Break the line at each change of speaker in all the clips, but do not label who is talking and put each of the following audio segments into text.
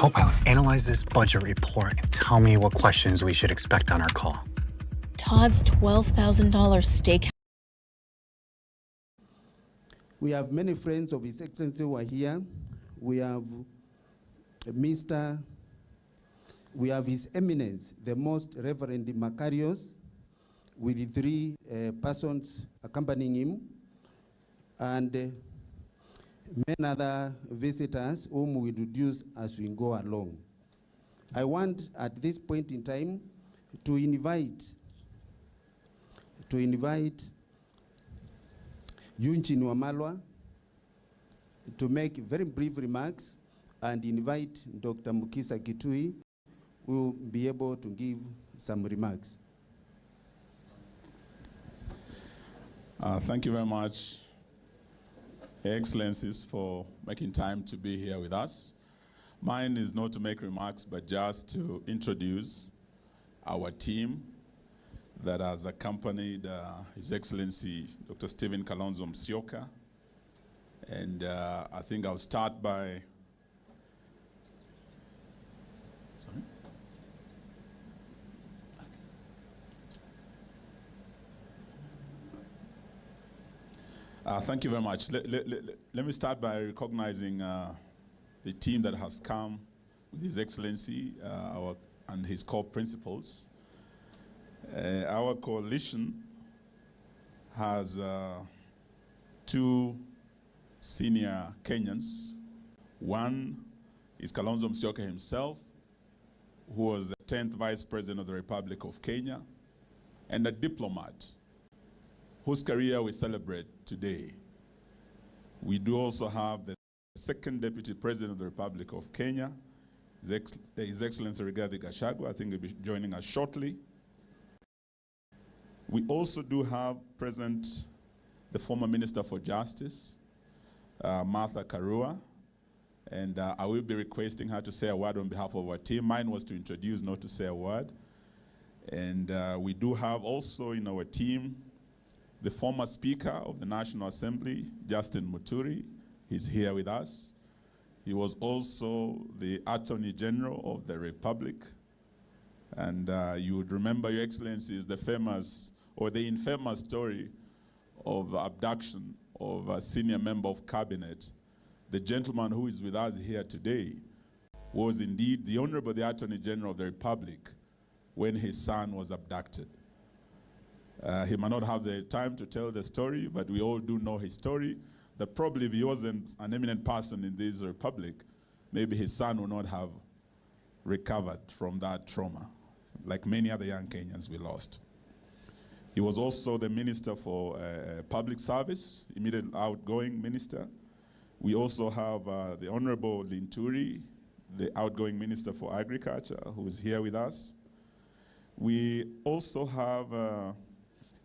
Co-pilot, analyze this budget report and tell me what questions we should expect on our call.
Todd's $12,000 steak.
We have many friends of His Excellency who are here. We have we have His Eminence, the Most Reverend Macarius, with the three persons accompanying him, and many other visitors whom we introduce as we go along. I want at this point in time to invite Yunchin Wamalwa to make very brief remarks, and invite Dr. Mukisa Kitui, who will be able to give some remarks.
Thank you very much, Your Excellencies, for making time to be here with us. Mine is not to make remarks, but just to introduce our team that has accompanied His Excellency Dr. Stephen Kalonzo Musyoka. And I think I'll start by thank you very much. Let me start by recognizing the team that has come with His Excellency and his core principals. Our coalition has two senior Kenyans. One is Kalonzo Musyoka himself, who was the 10th Vice President of the Republic of Kenya, and a diplomat whose career we celebrate today. We do also have the second Deputy President of the Republic of Kenya, His Excellency Rigathi Gachagua. I think he'll be joining us shortly. We also do have present the former Minister for Justice, Martha Karua, and I will be requesting her to say a word on behalf of our team. Mine was to introduce, not to say a word. And we do have also in our team the former Speaker of the National Assembly, Justin Muturi. He's here with us. He was also the Attorney General of the Republic. And you would remember, Your Excellency, is the famous or the infamous story of abduction of a senior member of cabinet. The gentleman who is with us here today was indeed the Honorable the Attorney General of the Republic when his son was abducted. He might not have the time to tell the story, but we all do know his story, that probably if he wasn't an eminent person in this republic, maybe his son would not have recovered from that trauma, like many other young Kenyans we lost. He was also the Minister for Public Service, immediate outgoing minister. We also have the Honorable Linturi, the outgoing Minister for Agriculture, who is here with us. We also have,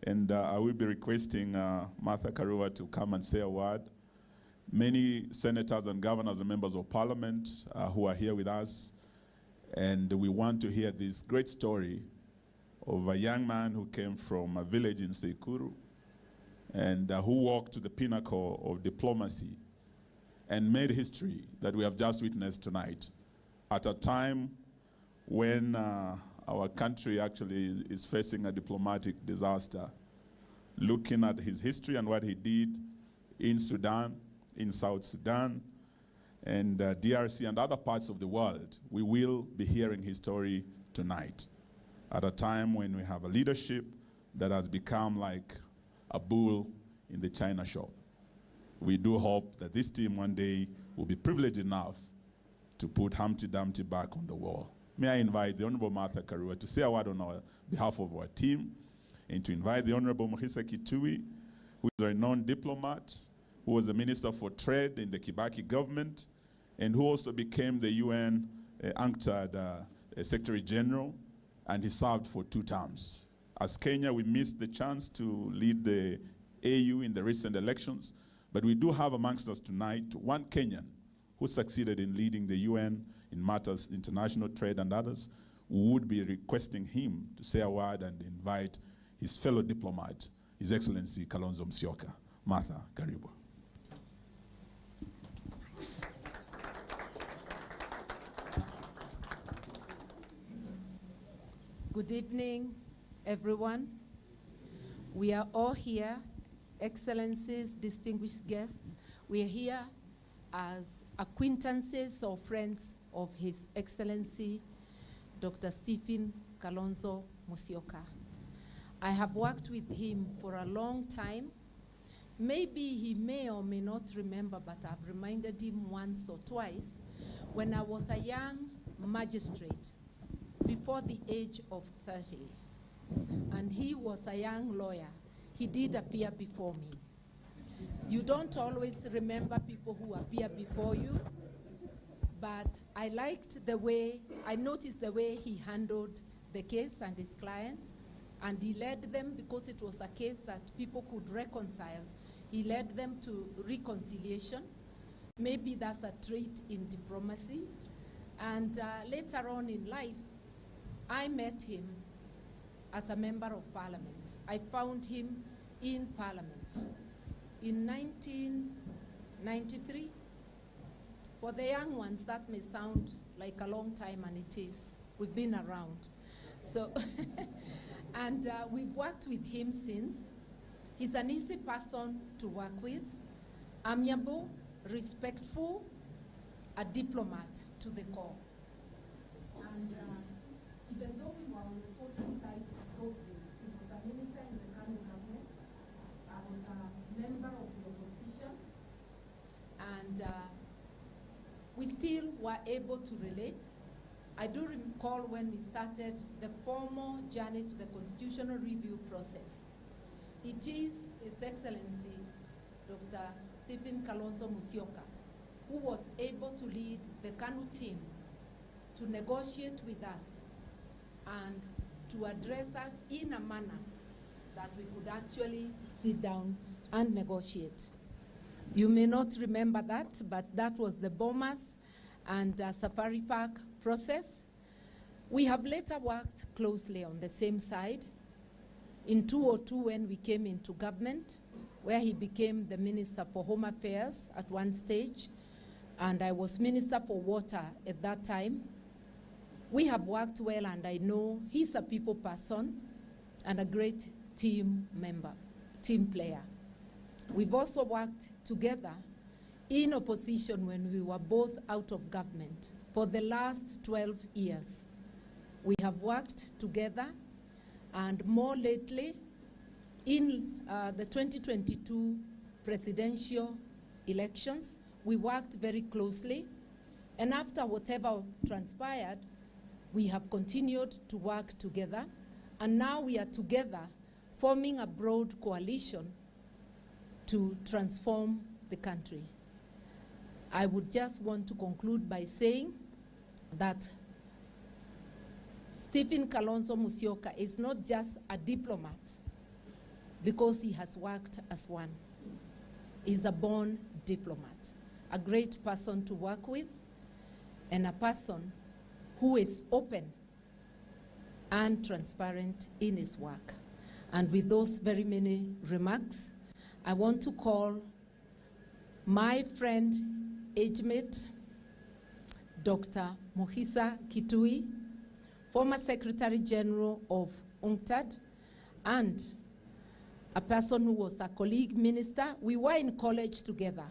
and I will be requesting Martha Karua to come and say a word, many senators and governors and members of parliament who are here with us. And we want to hear this great story of a young man who came from a village in Sekuru and who walked to the pinnacle of diplomacy and made history that we have just witnessed tonight at a time when our country actually is facing a diplomatic disaster. Looking at his history and what he did in Sudan, in South Sudan, and DRC and other parts of the world, we will be hearing his story tonight at a time when we have a leadership that has become like a bull in the china shop. We do hope that this team one day will be privileged enough to put Humpty Dumpty back on the wall. May I invite the Honorable Martha Karua to say a word on behalf of our team, and to invite the Honorable Mukisa Kitui, who is a renowned diplomat, who was the Minister for Trade in the Kibaki government, and who also became the UN UNCTAD Secretary General, and he served for 2 terms. As Kenya, we missed the chance to lead the AU in the recent elections, but we do have amongst us tonight one Kenyan who succeeded in leading the UN in matters international trade and others. We would be requesting him to say a word and invite his fellow diplomat, His Excellency Kalonzo Musyoka. Martha, karibu.
Good evening, everyone. We are all here, Excellencies, distinguished guests. We are here as acquaintances or friends of His Excellency, Dr. Stephen Kalonzo Musyoka. I have worked with him for a long time. Maybe he may or may not remember, but I've reminded him once or twice when I was a young magistrate before the age of 30, and he was a young lawyer. He did appear before me. You don't always remember people who appear before you, but I liked the way, I noticed the way he handled the case and his clients, and he led them, because it was a case that people could reconcile, he led them to reconciliation. Maybe that's a trait in diplomacy. And later on in life, I met him as a member of parliament. I found him in parliament in 1993. For the young ones, that may sound like a long time, and it is. We've been around. So, and we've worked with him since. He's an easy person to work with, amiable, respectful, a diplomat to the core. And even though we were on the opposing side those days, he was a minister in the Kano government, I was a member of the opposition, and we still were able to relate. I do recall when we started the formal journey to the constitutional review process. It is His Excellency, Dr. Stephen Kalonzo Musyoka, who was able to lead the Kanu team to negotiate with us and to address us in a manner that we could actually sit down and negotiate. You may not remember that, but that was the Bomas and Safari Park process. We have later worked closely on the same side. In 2002, when we came into government, where he became the Minister for Home Affairs at one stage, and I was Minister for Water at that time. We have worked well, and I know he's a people person and a great team member, team player. We've also worked together in opposition when we were both out of government. For the last 12 years, we have worked together, and more lately, in the 2022 presidential elections, we worked very closely, and after whatever transpired, we have continued to work together, and now we are together forming a broad coalition to transform the country. I would just want to conclude by saying that Stephen Kalonzo Musyoka is not just a diplomat because he has worked as one. He's a born diplomat, a great person to work with, and a person who is open and transparent in his work. And with those very many remarks, I want to call my friend, age mate, Dr. Mohisa Kitui, former Secretary General of UNCTAD, and a person who was a colleague minister. We were in college together,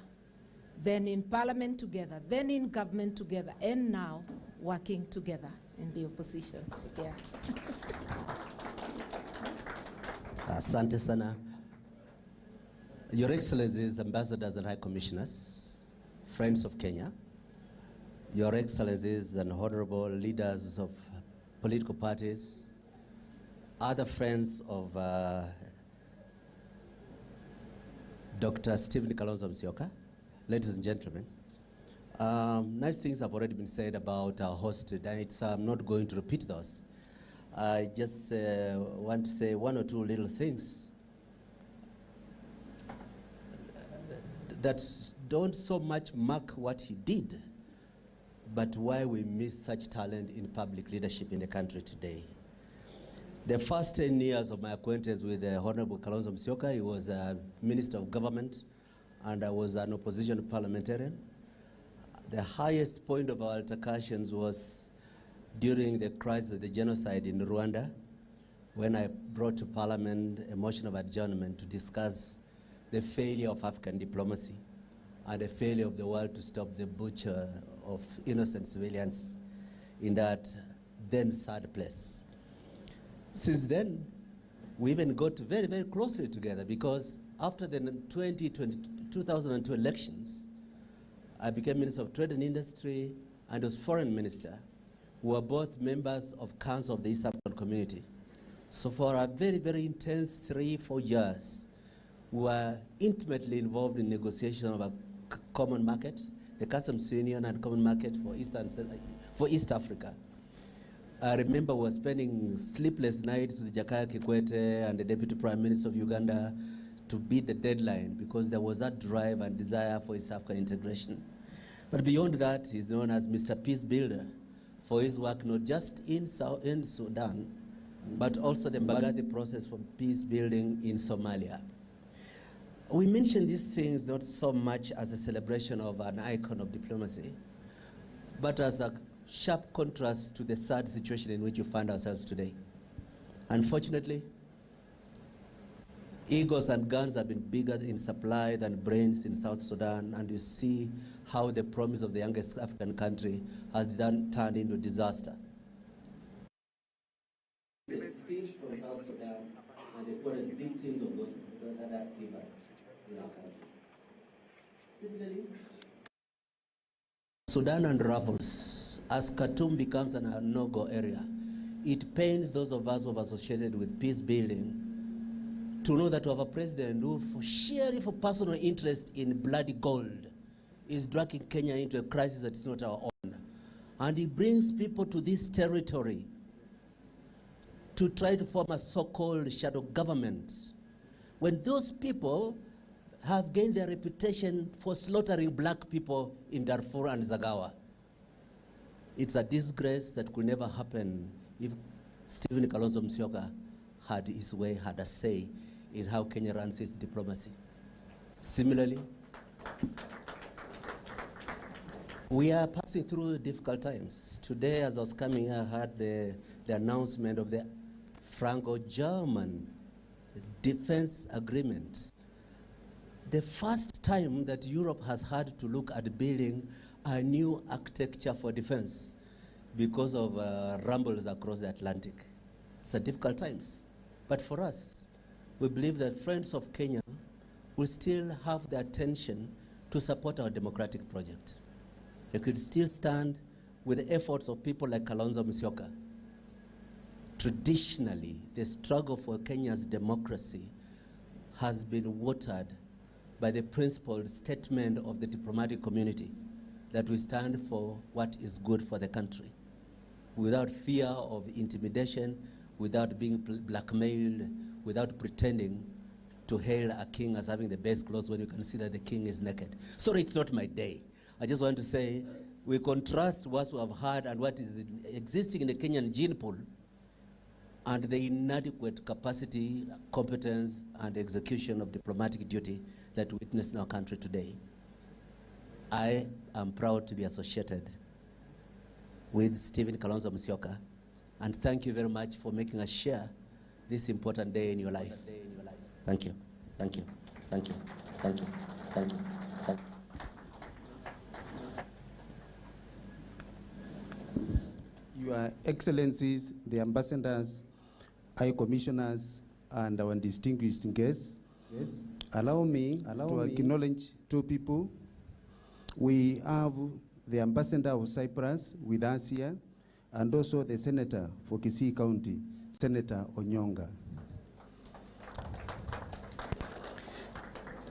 then in parliament together, then in government together, and now working together in the opposition. Yeah.
Asante sana. Your Excellencies, Ambassadors and High Commissioners, friends of Kenya, Your Excellencies and honorable leaders of political parties, other friends of Dr. Stephen Kalonzo Musyoka, ladies and gentlemen. Nice things have already been said about our host today. I'm not going to repeat those. I just want to say one or two little things that don't so much mark what he did, but why we miss such talent in public leadership in the country today. The first 10 years of my acquaintance with Honorable Kalonzo Musyoka, he was a Minister of Government, and I was an opposition parliamentarian. The highest point of our altercations was during the crisis of the genocide in Rwanda, when I brought to Parliament a motion of adjournment to discuss the failure of African diplomacy and the failure of the world to stop the butcher of innocent civilians in that then sad place. Since then, we even got very, very closely together, because after the 2002 elections, I became Minister of Trade and Industry and was Foreign Minister. We were both members of Council of the East African Community. So for a very, very intense 3-4 years, we were intimately involved in negotiation of a common market, the customs union and common market for East Africa. I remember we were spending sleepless nights with Jakaya Kikwete and the Deputy Prime Minister of Uganda to beat the deadline, because there was that drive and desire for East African integration. But beyond that, he's known as Mr. Peace Builder for his work not just in Sudan, but also the Mbagadi process for peace building in Somalia. We mention these things not so much as a celebration of an icon of diplomacy, but as a sharp contrast to the sad situation in which we find ourselves today. Unfortunately, egos and guns have been bigger in supply than brains in South Sudan, and you see how the promise of the youngest African country has turned into disaster. The speech from South Sudan and the poorest victims of those that came back in our country. Similarly, Sudan unravels as Khartoum becomes a no-go area. It pains those of us who have associated with peace building to know that we have a president who, sheerly for personal interest in bloody gold, is dragging Kenya into a crisis that's not our own. And he brings people to this territory to try to form a so-called shadow government, when those people have gained their reputation for slaughtering black people in Darfur and Zagawa. It's a disgrace that could never happen if Stephen Kalonzo Musyoka had his way, had a say in how Kenya runs its diplomacy. Similarly, we are passing through difficult times. Today, as I was coming, I heard the announcement of the Franco-German defense agreement. The first time that Europe has had to look at building a new architecture for defense because of rumbles across the Atlantic. It's a difficult times. But for us, we believe that friends of Kenya will still have the attention to support our democratic project. They could still stand with the efforts of people like Kalonzo Musyoka. Traditionally, the struggle for Kenya's democracy has been watered by the principled statement of the diplomatic community that we stand for what is good for the country, without fear of intimidation, without being blackmailed, without pretending to hail a king as having the best clothes when you can see that the king is naked. Sorry, it's not my day. I just want to say we contrast what we have heard and what is existing in the Kenyan gene pool and the inadequate capacity, competence, and execution of diplomatic duty that we witness in our country today. I am proud to be associated with Stephen Kalonzo Musyoka, and thank you very much for making us share this important day in your life. Thank you. Thank you. Thank you. Thank you. Thank you. Thank you.
Your Excellencies, the ambassadors, high commissioners, and our distinguished guests, yes, allow me to acknowledge two people. We have the ambassador of Cyprus with us here, and also the senator for Kisii County, Senator Onyonga.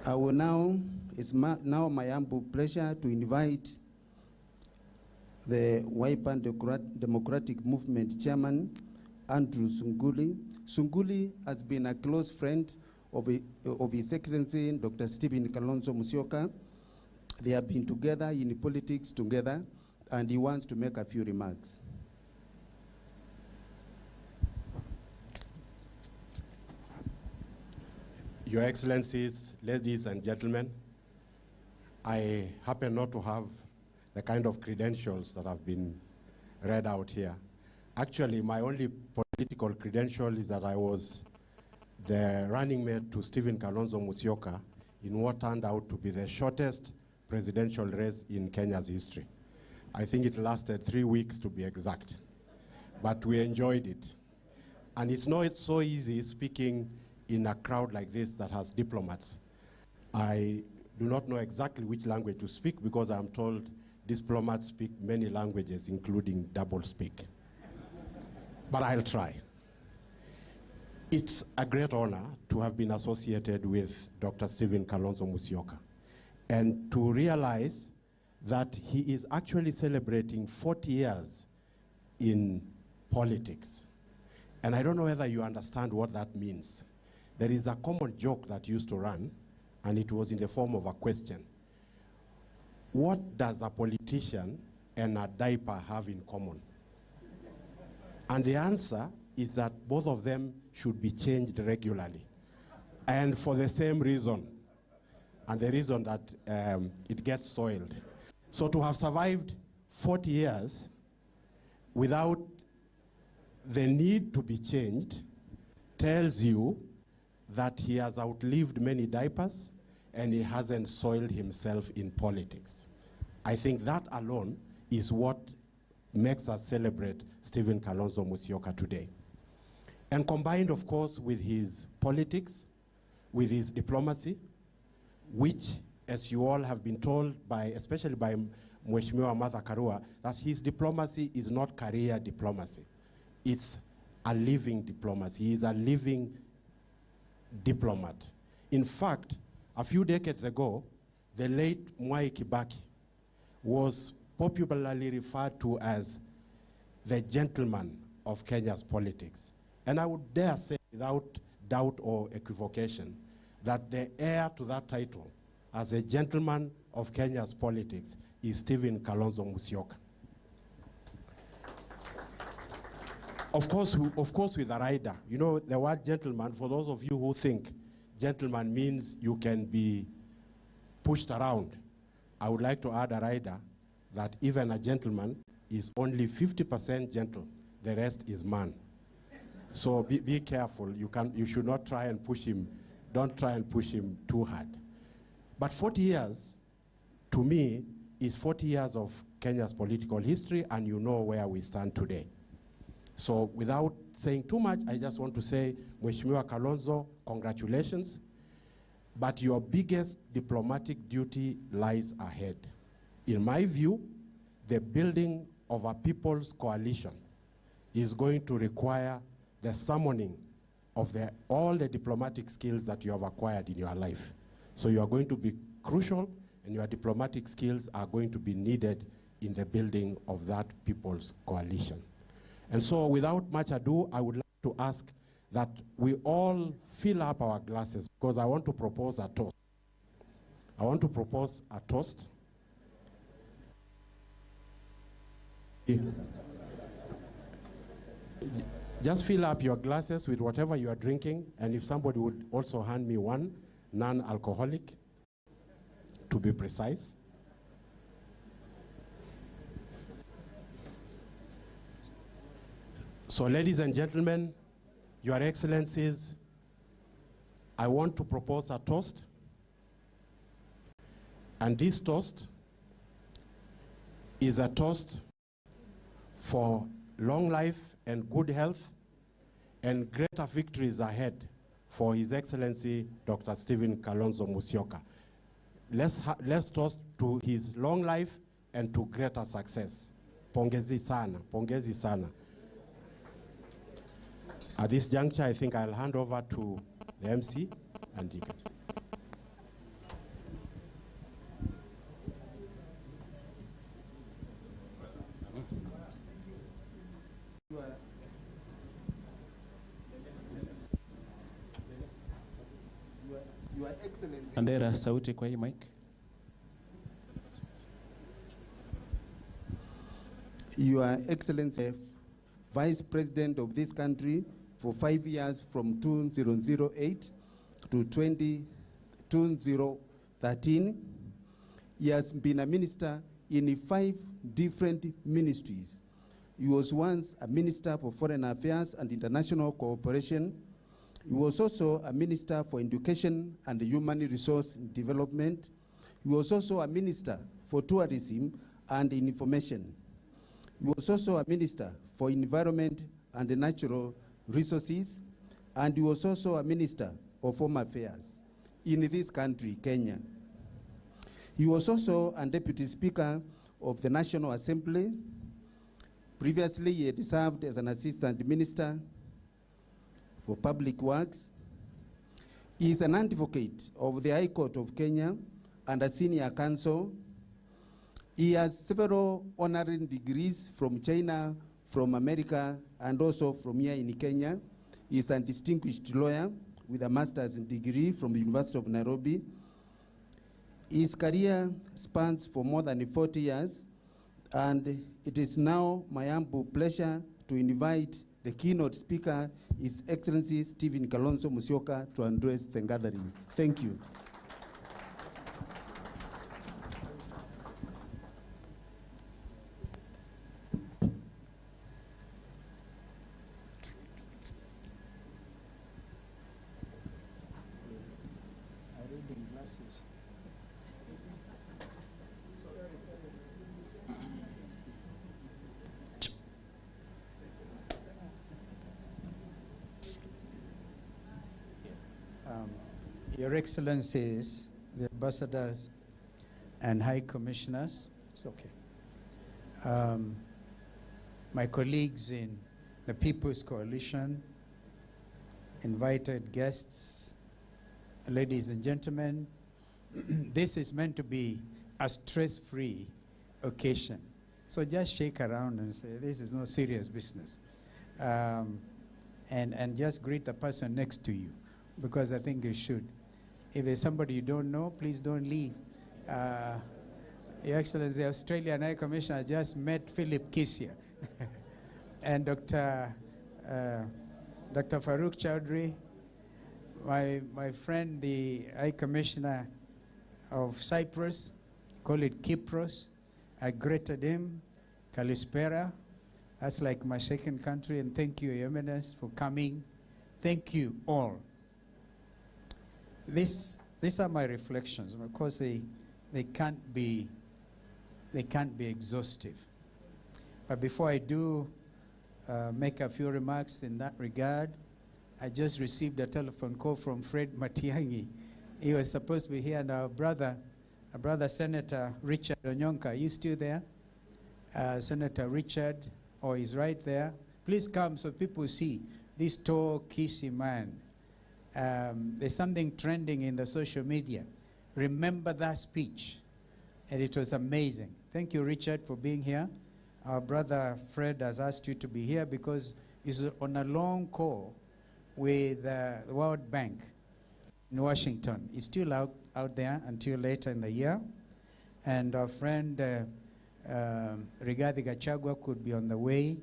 I will now, it's now my humble pleasure to invite the Wiper Democratic Movement Chairman, Andrew Sunguli. Sunguli has been a close friend of His Excellency Dr. Stephen Kalonzo Musyoka. They have been together in politics together, and he wants to make a few remarks.
Your Excellencies, ladies and gentlemen, I happen not to have the kind of credentials that have been read out here. Actually, my only political credential is that I was the running mate to Stephen Kalonzo Musyoka in what turned out to be the shortest presidential race in Kenya's history. I think it lasted 3 weeks to be exact, but we enjoyed it. And it's not so easy speaking in a crowd like this that has diplomats. I do not know exactly which language to speak because I'm told diplomats speak many languages, including double speak. But I'll try. It's a great honor to have been associated with Dr. Stephen Kalonzo Musyoka and to realize that he is actually celebrating 40 years in politics. And I don't know whether you understand what that means. There is a common joke that used to run, and it was in the form of a question. What does a politician and a diaper have in common? And the answer is that both of them should be changed regularly, and for the same reason, and the reason that it gets soiled. So to have survived 40 years without the need to be changed tells you that he has outlived many diapers and he hasn't soiled himself in politics. I think that alone is what makes us celebrate Stephen Kalonzo Musyoka today. And combined, of course, with his politics, with his diplomacy, which, as you all have been told, especially by Mheshimiwa Martha Karua, that his diplomacy is not career diplomacy. It's a living diplomacy. He is a living diplomat. In fact, a few decades ago, the late Mwai Kibaki was popularly referred to as the gentleman of Kenya's politics. And I would dare say, without doubt or equivocation, that the heir to that title as a gentleman of Kenya's politics is Stephen Kalonzo Musyoka. Of course, with a rider. You know, the word gentleman, for those of you who think gentleman means you can be pushed around, I would like to add a rider that even a gentleman is only 50% gentle. The rest is man. So be careful. You should not try and push him. Don't try and push him too hard. But 40 years, to me, is 40 years of Kenya's political history, and you know where we stand today. So without saying too much, I just want to say, Mheshimiwa Kalonzo, congratulations. But your biggest diplomatic duty lies ahead. In my view, the building of a people's coalition is going to require the summoning of all the diplomatic skills that you have acquired in your life. So you are going to be crucial, and your diplomatic skills are going to be needed in the building of that people's coalition. And so without much ado, I would like to ask that we all fill up our glasses, because I want to propose a toast. I want to propose a toast. Just fill up your glasses with whatever you are drinking, and if somebody would also hand me one, non-alcoholic, to be precise. So, ladies and gentlemen, Your Excellencies, I want to propose a toast. And this toast is a toast for long life and good health and greater victories ahead for His Excellency Dr. Stephen Kalonzo Musyoka. Let's toast to his long life and to greater success. Pongezi sana, pongezi sana. At this juncture, I think I'll hand over to the MC, and you can.
Your Excellency.
Andera, sauti kwa hii mic.
Your Excellency, Vice President of this country for 5 years from 2008 to 2013. He has been a minister in 5 different ministries. He was once a Minister for Foreign Affairs and International Cooperation. He was also a Minister for Education and Human Resource Development. He was also a Minister for Tourism and Information. He was also a Minister for Environment and Natural Resources, and he was also a Minister of Home Affairs in this country, Kenya. He was also a Deputy Speaker of the National Assembly. Previously, he had served as an Assistant Minister for Public Works. He is an advocate of the High Court of Kenya and a senior counsel. He has several honorary degrees from China, from America, and also from here in Kenya. He is a distinguished lawyer with a master's degree from the University of Nairobi. His career spans for more than 40 years, and it is now my humble pleasure to invite the keynote speaker, His Excellency Stephen Kalonzo Musyoka, to address the gathering. Thank you.
Your Excellencies, the ambassadors and high commissioners, it's okay. My colleagues in the People's Coalition, invited guests, ladies and gentlemen, this is meant to be a stress-free occasion. So just shake around and say, this is no serious business. And just greet the person next to you, because I think you should. If there's somebody you don't know, please don't leave. Your Excellency, the Australian High Commissioner just met Philip Kisia. And Dr. Farouk Chowdhury, my friend, the High Commissioner of Cyprus, call it Kypros. I greeted him, Kalispera. That's like my second country, and thank you, Your Eminence, for coming. Thank you all. These are my reflections. Of course, they can't be exhaustive. But before I do make a few remarks in that regard, I just received a telephone call from Fred Matiang'i. He was supposed to be here, and our brother Senator Richard Onyonka, are you still there? Senator Richard, he's right there. Please come so people see this tall, kissy man. There's something trending in the social media. Remember that speech. And it was amazing. Thank you, Richard, for being here. Our brother Fred has asked you to be here because he's on a long call with the World Bank in Washington. He's still out there until later in the year. And our friend Rigathi Gachagua could be on the way.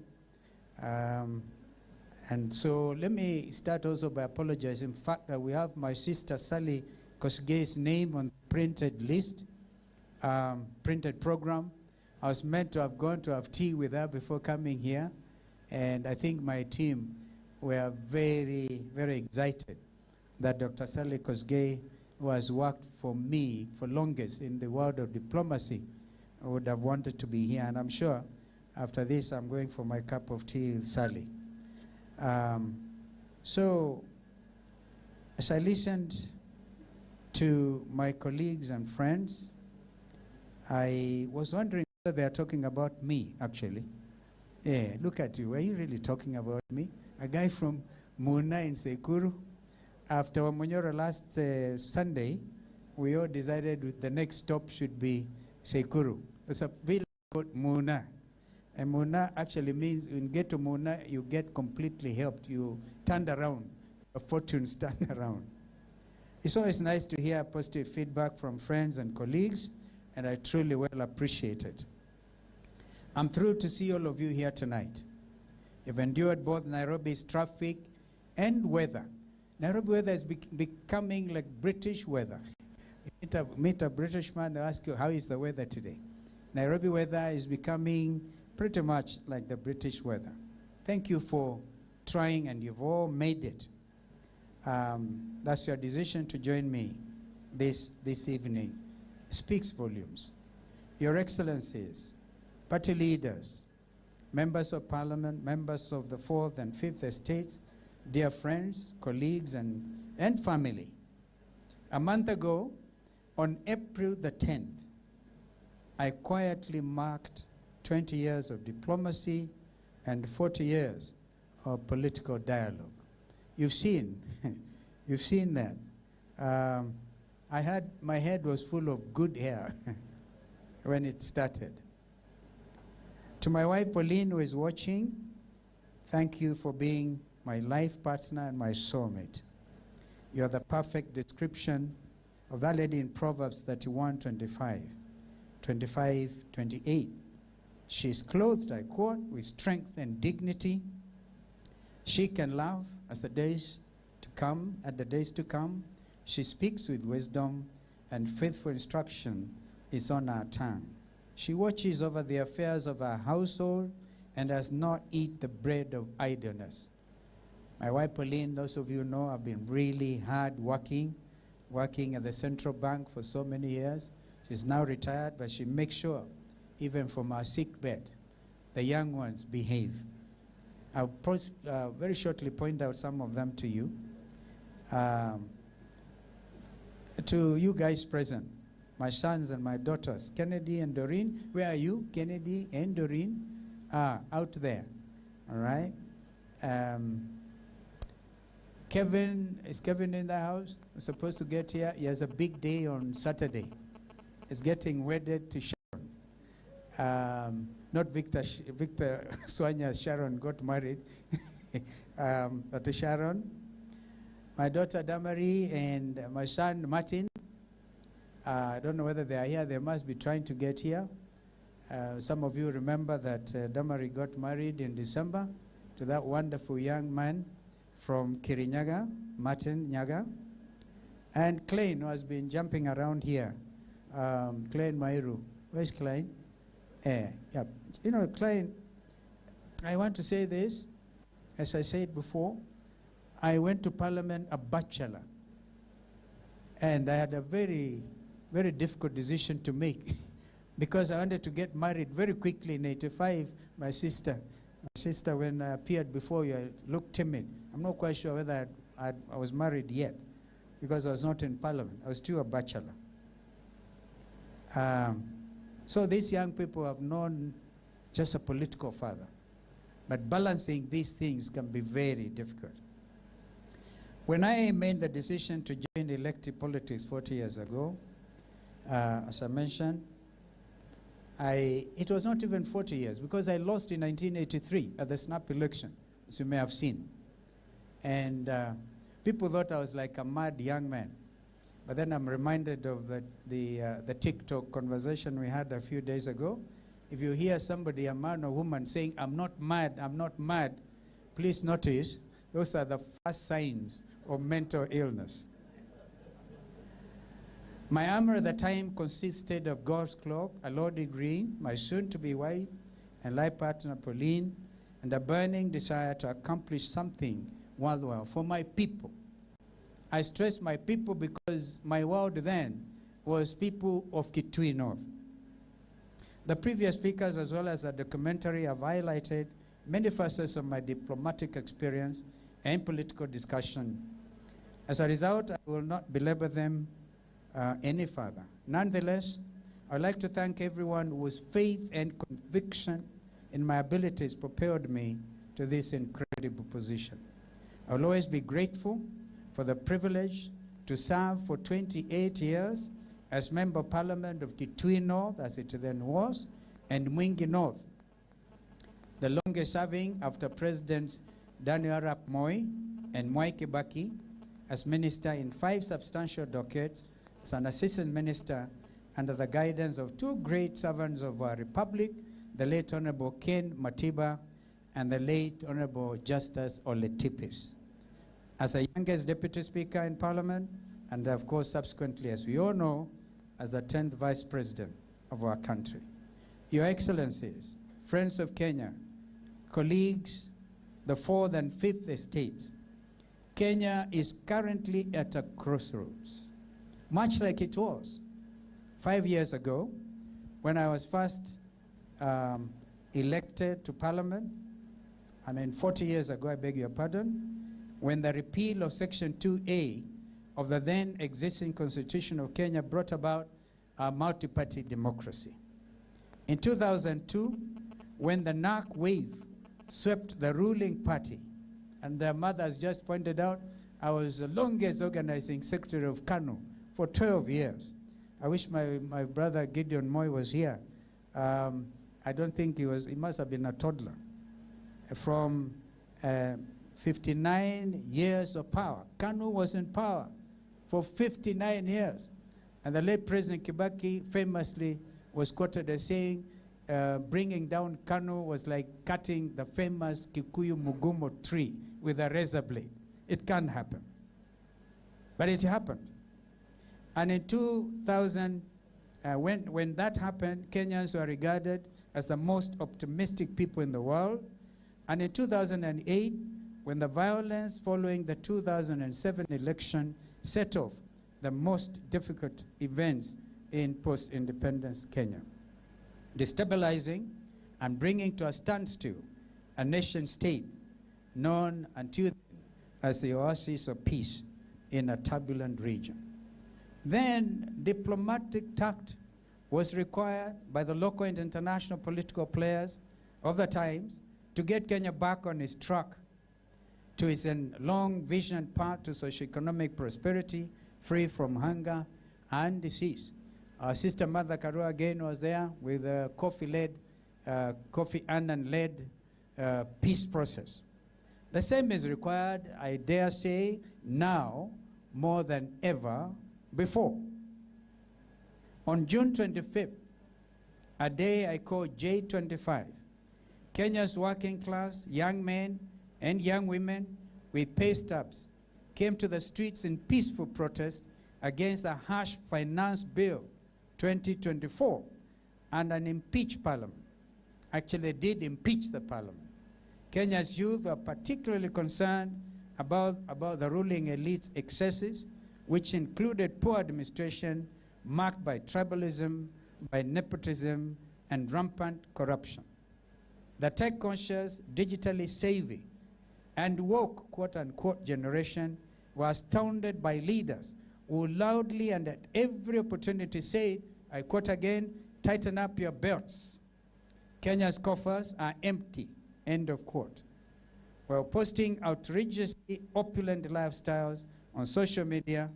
And so let me start also by apologizing. In fact, that we have my sister Sally Kosgei's name on the printed list, printed program. I was meant to have gone to have tea with her before coming here. And I think my team were very, very excited that Dr. Sally Kosgei, who has worked for me for longest in the world of diplomacy, would have wanted to be here. And I'm sure after this, I'm going for my cup of tea with Sally. So as I listened to my colleagues and friends, I was wondering whether they are talking about me, actually. Yeah, look at you. Were you really talking about me? A guy from Muna in Sekuru. After Wamonyoro last Sunday, we all decided the next stop should be Sekuru. There's a village called Muna. And Muna actually means when you get to Muna, you get completely helped. You turned around. Your fortunes turn around. It's always nice to hear positive feedback from friends and colleagues, and I truly well appreciate it. I'm thrilled to see all of you here tonight. You've endured both Nairobi's traffic and weather. Nairobi weather is becoming like British weather. You meet a British man, they ask you, how is the weather today? Nairobi weather is becoming pretty much like the British weather. Thank you for trying, and you've all made it. That's your decision to join me this evening. Speaks volumes. Your Excellencies, party leaders, members of Parliament, members of the 4th and 5th estates, dear friends, colleagues, and family. A month ago, on April the 10th, I quietly marked 20 years of diplomacy and 40 years of political dialogue. You've seen, you've seen that. My head was full of good hair when it started. To my wife Pauline, who is watching, thank you for being my life partner and my soulmate. You're the perfect description of that lady in Proverbs 31:25, 'She's clothed,' I quote, 'with strength and dignity. She can love as the days to come, at the days to come. She speaks with wisdom, and faithful instruction is on her tongue. She watches over the affairs of her household and does not eat the bread of idleness.'" My wife Pauline, those of you know, have been really hard working at the central bank for so many years. She's now retired, but she makes sure, even from her sick bed, the young ones behave. I'll very shortly point out some of them to you. To you guys present, my sons and my daughters, Kennedy and Doreen. Where are you? Kennedy and Doreen? Out there. All right. Kevin, is Kevin in the house? We're supposed to get here. He has a big day on Saturday. He's getting wedded to Sharon. Not Victor Swanya, Sharon got married. But to Sharon. My daughter Damari and my son Martin. I don't know whether they are here. They must be trying to get here. Some of you remember that Damari got married in December to that wonderful young man from Kirinyaga, Martin Nyaga. And Klein, who has been jumping around here. Klein Mairu. Where's Klein? Yeah. You know, Klein, I want to say this, as I said before, I went to Parliament a bachelor. And I had a very, very difficult decision to make because I wanted to get married very quickly in '85. My sister, when I appeared before you, I looked timid. I'm not quite sure whether I was married yet because I was not in Parliament. I was still a bachelor. So these young people have known just a political father. But balancing these things can be very difficult. When I made the decision to join elective politics 40 years ago, as I mentioned, it was not even 40 years because I lost in 1983 at the snap election, as you may have seen. And people thought I was like a mad young man. But then I'm reminded of the TikTok conversation we had a few days ago. If you hear somebody, a man or woman, saying, I'm not mad, please notice those are the first signs of mental illness. My armor at the time consisted of God's cloak, a law degree, my soon-to-be wife and life partner Pauline, and a burning desire to accomplish something worthwhile for my people. I stress my people because my world then was people of Kitui North. The previous speakers, as well as the documentary, have highlighted many facets of my diplomatic experience and political discussion. As a result, I will not belabor them any further. Nonetheless, I'd like to thank everyone whose faith and conviction in my abilities propelled me to this incredible position. I will always be grateful for the privilege to serve for 28 years as Member of Parliament of Kitui North, as it then was, and Mwingi North, the longest serving after Presidents Daniel Arap Moi and Mwai Kibaki as Minister in 5 substantial decades, as an Assistant Minister under the guidance of 2 great servants of our Republic, the late Honorable Ken Matiba and the late Honorable Justice Oletipis. As the youngest Deputy Speaker in Parliament, and of course subsequently, as we all know, as the 10th Vice President of our country. Your Excellencies, friends of Kenya, colleagues, the fourth and fifth estates, Kenya is currently at a crossroads, much like it was 5 years ago when I was first elected to Parliament. 40 years ago, I beg your pardon, when the repeal of Section 2A of the then existing Constitution of Kenya brought about a multi-party democracy. In 2002, when the NARC wave swept the ruling party, and their mother has just pointed out, I was the longest organizing secretary of KANU for 12 years. I wish my brother Gideon Moy was here. I don't think he was, he must have been a toddler. From 59 years of power. KANU was in power for 59 years. And the late President Kibaki famously was quoted as saying, bringing down KANU was like cutting the famous Kikuyu Mugumo tree with a razor blade. It can't happen. But it happened. And in 2000, when that happened, Kenyans were regarded as the most optimistic people in the world. And in 2008, when the violence following the 2007 election set off the most difficult events in post-independence Kenya, destabilizing and bringing to a standstill a nation state known until then as the oasis of peace in a turbulent region. Then diplomatic tact was required by the local and international political players of the times to get Kenya back on its track to its long visioned path to socioeconomic prosperity, free from hunger and disease. Our sister Mother Karua again was there with a Kofi Annan-led peace process. The same is required, I dare say, now more than ever before. On June 25th, a day I call J25, Kenya's working class, young men and young women with pay stubs came to the streets in peaceful protest against a harsh finance bill 2024 and an impeached parliament. Actually, they did impeach the parliament. Kenya's youth are particularly concerned about the ruling elite's excesses, which included poor administration marked by tribalism, by nepotism, and rampant corruption. The tech-conscious, digitally savvy, and woke, quote-unquote, generation were astounded by leaders who loudly and at every opportunity said, I quote again, tighten up your belts. Kenya's coffers are empty, end of quote. While posting outrageously opulent lifestyles on social media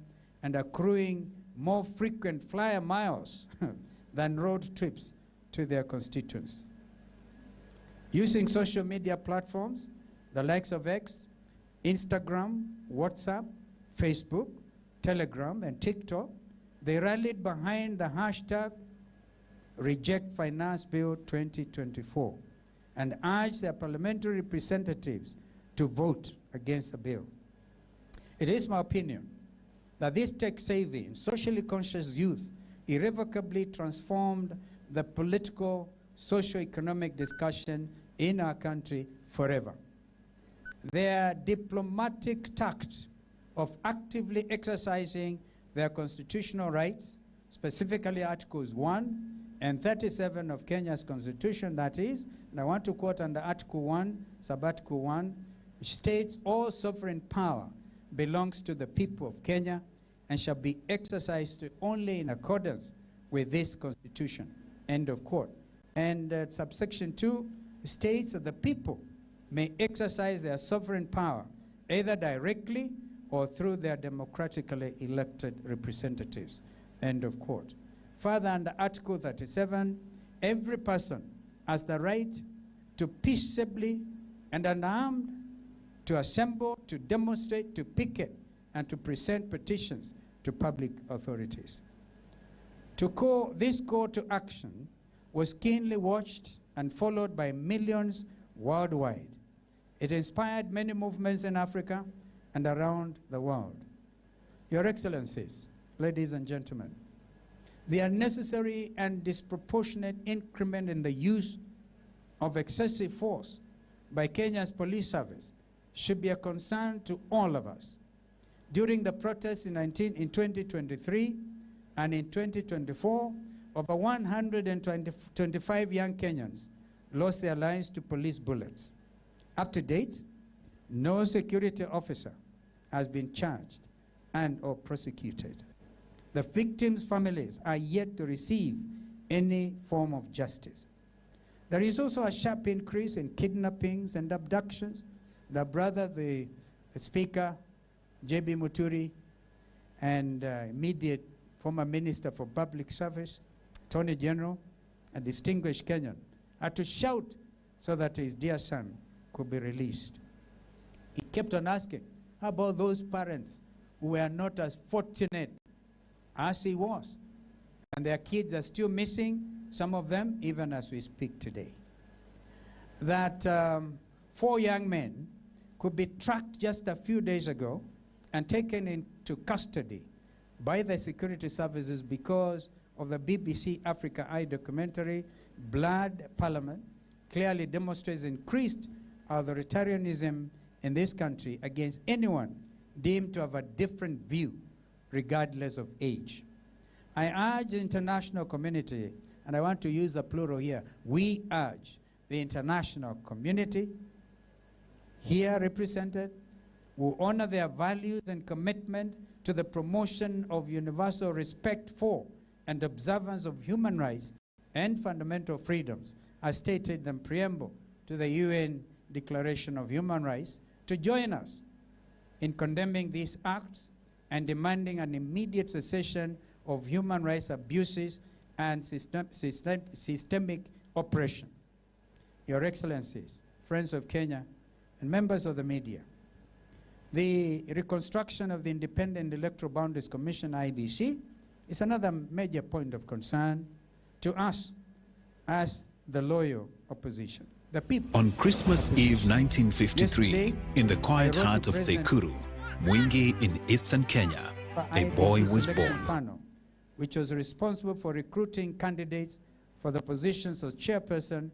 and accruing more frequent flyer miles than road trips to their constituents. Using social media platforms, the likes of X, Instagram, WhatsApp, Facebook, Telegram, and TikTok, they rallied behind the hashtag Reject Finance Bill 2024 and urged their parliamentary representatives to vote against the bill. It is my opinion that this tech-savvy and socially conscious youth irrevocably transformed the political, socio-economic discussion in our country forever. Their diplomatic tact of actively exercising their constitutional rights, specifically Articles 1 and 37 of Kenya's Constitution, that is, and I want to quote under Article 1, Sub-Article 1, which states all sovereign power belongs to the people of Kenya and shall be exercised only in accordance with this Constitution, end of quote. And subsection 2 states that the people may exercise their sovereign power either directly or through their democratically elected representatives, end of quote. Further, under Article 37, every person has the right to peaceably and unarmed to assemble, to demonstrate, to picket, and to present petitions to public authorities. This call to action was keenly watched and followed by millions worldwide. It inspired many movements in Africa and around the world. Your Excellencies, ladies and gentlemen, the unnecessary and disproportionate increment in the use of excessive force by Kenya's police service should be a concern to all of us. During the protests in 2023 and in 2024, over 125 young Kenyans lost their lives to police bullets. Up to date, no security officer has been charged and or prosecuted. The victims' families are yet to receive any form of justice. There is also a sharp increase in kidnappings and abductions. The brother, the Speaker, J.B. Muturi, and immediate former Minister for Public Service, Attorney General, a distinguished Kenyan, had to shout so that his dear son could be released. He kept on asking, how about those parents who were not as fortunate as he was? And their kids are still missing, some of them even as we speak today. That 4 young men could be tracked just a few days ago and taken into custody by the security services because of the BBC Africa Eye documentary, Blood Parliament, clearly demonstrates increased authoritarianism in this country against anyone deemed to have a different view, regardless of age. I urge the international community, and I want to use the plural here, we urge the international community here represented who honor their values and commitment to the promotion of universal respect for and observance of human rights and fundamental freedoms, as stated in the preamble to the UN Declaration of Human Rights, to join us in condemning these acts and demanding an immediate cessation of human rights abuses and systemic oppression. Your Excellencies, friends of Kenya, and members of the media, the reconstruction of the Independent Electoral Boundaries Commission, IBC, is another major point of concern to us as the loyal opposition. The people.
On Christmas Eve 1953, in the quiet heart of Tsekuru, Mwingi in eastern Kenya, a boy was born.
Panel, which was responsible for recruiting candidates for the positions of chairperson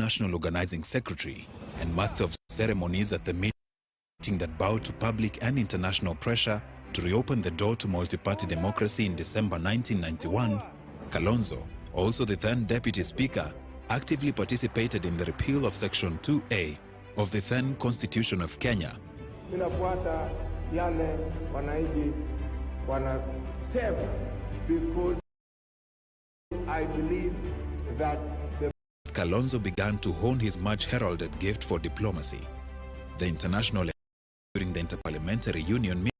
national organizing secretary and master of ceremonies at the meeting that bowed to public and international pressure to reopen the door to multi-party democracy in December 1991, Kalonzo, also the then Deputy Speaker, actively participated in the repeal of Section 2A of the then Constitution of Kenya.
Ninafuata yale wananchi wanasema because I believe that
Kalonzo began to hone his much-heralded gift for diplomacy. The international during the Interparliamentary Union meeting,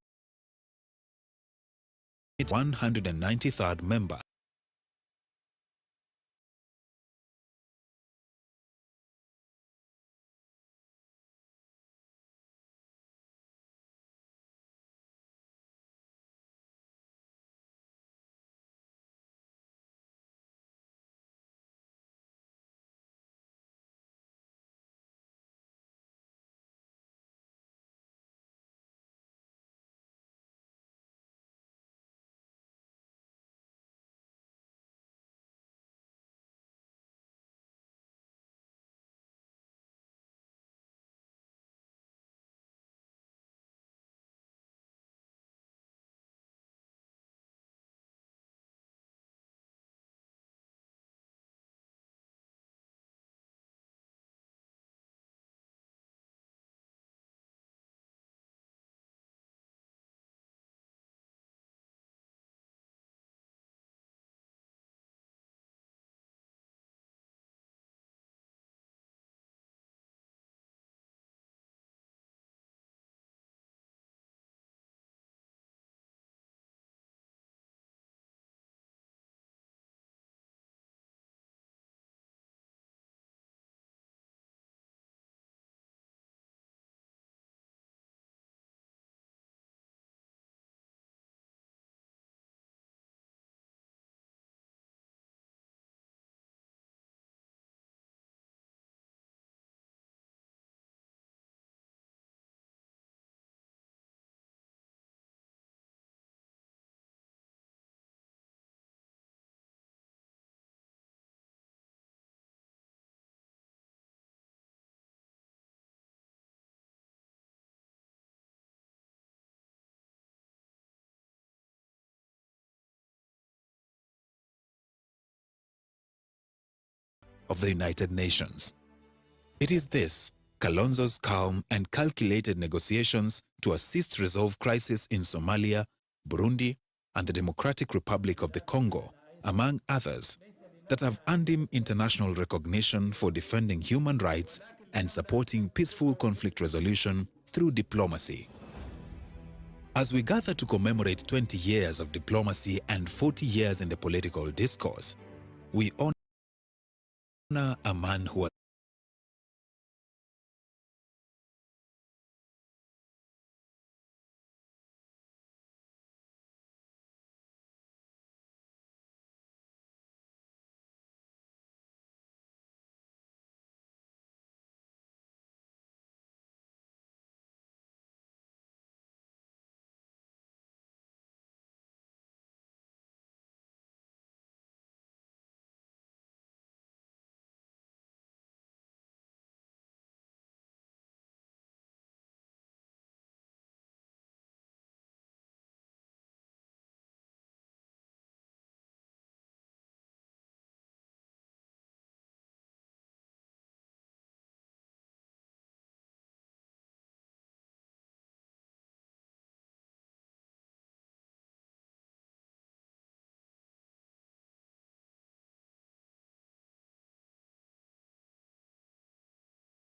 193rd member of the United Nations. It is this, Kalonzo's calm and calculated negotiations to assist resolve crisis in Somalia, Burundi, and the Democratic Republic of the Congo, among others, that have earned him international recognition for defending human rights and supporting peaceful conflict resolution through diplomacy. As we gather to commemorate 20 years of diplomacy and 40 years in the political discourse, we honor a man who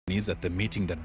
is at the meeting that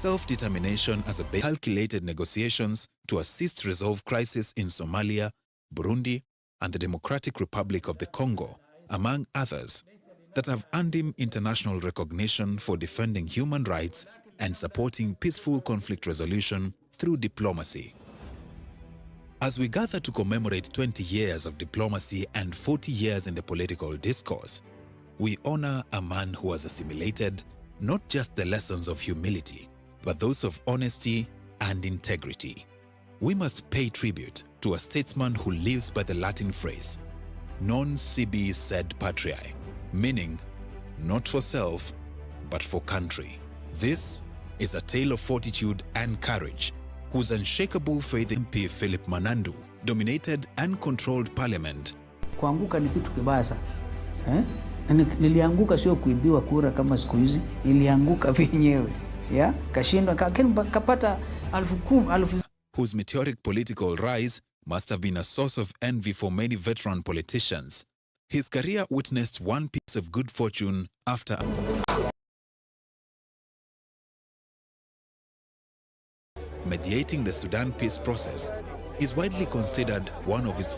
self-determination as a calculated negotiations to assist resolve crisis in Somalia, Burundi, and the Democratic Republic of the Congo, among others, that have earned him international recognition for defending human rights and supporting peaceful conflict resolution through diplomacy. As we gather to commemorate 20 years of diplomacy and 40 years in the political discourse, we honor a man who has assimilated not just the lessons of humility, but those of honesty and integrity. We must pay tribute to a statesman who lives by the Latin phrase, non sibi sed patriae, meaning not for self, but for country. This is a tale of fortitude and courage, whose unshakable faith in MP Philip Manandu dominated and controlled parliament.
Kuanguka ni kitu kibaya sana. Nilianguka sio kuibiwa kura kama siku hizi, nilianguka vyenyewe. Kashindwa kapata 10,000.
Whose meteoric political rise must have been a source of envy for many veteran politicians. His career witnessed one piece of good fortune after mediating the Sudan peace process. Is widely considered one of his